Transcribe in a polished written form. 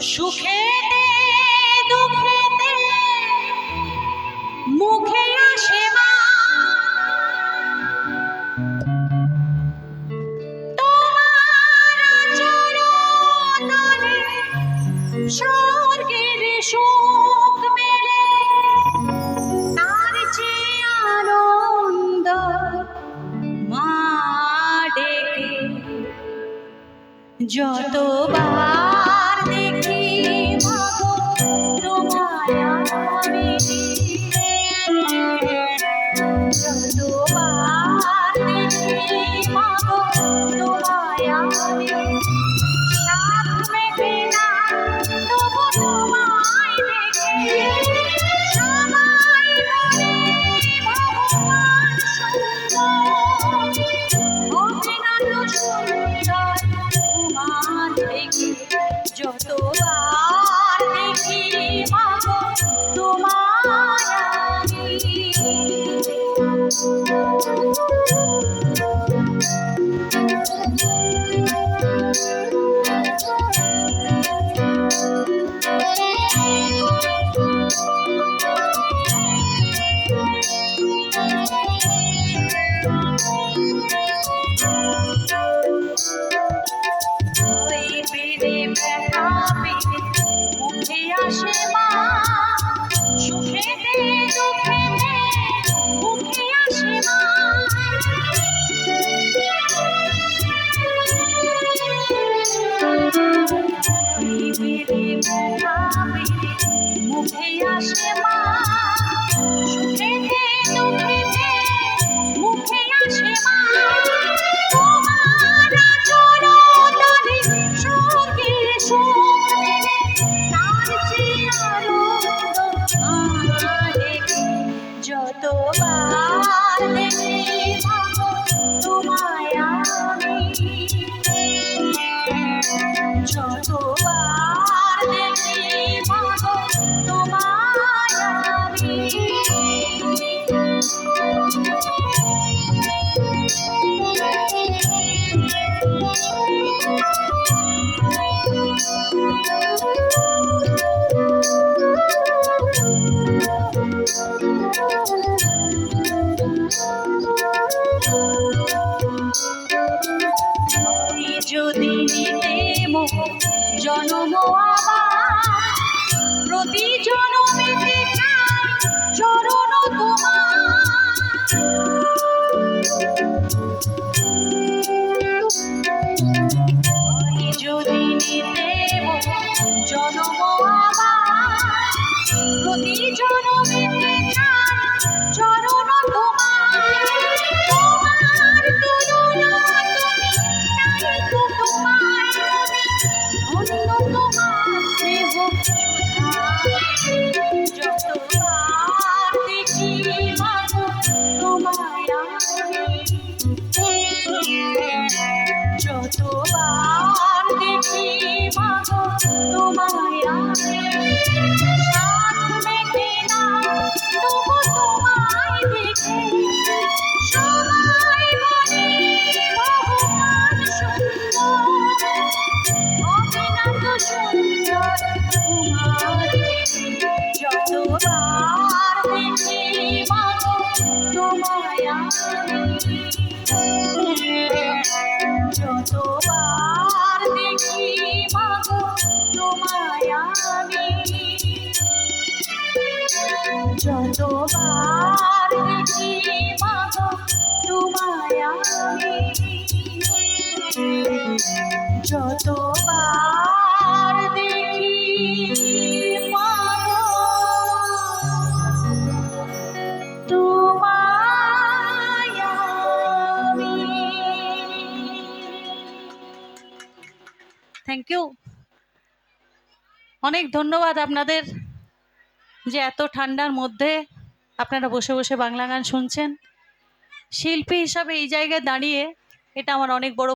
সুখেতে দুঃখেতে মুখে আসে মা, তোমার চরণে স্বর্গের সুখ মেলে, তার চেয়ে আনন্দ মা ডেকে যতবার দেখি মাগো তোমায় আমি, যতবার দেখি মাগো তোমায় আমি, সাধ মেটে না তবু তোমায় দেখে সবাই বলে ভগবান সুন্দর, অভিনব সুন্দর তোমার দেখে যতবার দেখি মাগো তোমায় আমি। মুখে আসে মা, সুখেতে দুঃখেতে মুখে আসে মা, মুখে আসে মা, সুখেতে দুঃখেতে মুখে আসে মা, তোমার চরণে স্বর্গের সুখ মেলে, তার চেয়ে আনন্দ আমার দেখে যতবার দেখি মাগো তোমায় আমি, যতবার দেখি মাগো তোমায় আমি। যদি নিতে জনম আবার প্রতি জনমেতে চাই চরণ তোমার, যদি নিতে জনম আবার প্রতি জনমেতে চাই চরণ তোমার, তোমার তুলনা তুমি নাই তো তোমার অন্য তোমার স্নেহ যতবার দেখি মাগো তোমায় আমি, যতবার দেখি মাগো তোমায় আমি, সাধ মেটে না তবু তোমায় দেখে সবাই বলে ভগবান সুন্দর, অভিনব সুন্দর তোমার দেখে যতবার দেখি মাগো তোমায় আমি, যতবার দেখি মাগো তোমায় আমি, যতবার দেখি মাগো তোমায় আমি, যতবার দেখি মাগো তোমায় আমি। থ্যাংক ইউ, অনেক ধন্যবাদ আপনাদের যে এত ঠান্ডার মধ্যে আপনারা বসে বসে বাংলা গান শুনছেন। শিল্পী হিসাবে এই জায়গায় দাঁড়িয়ে এটা আমার অনেক বড়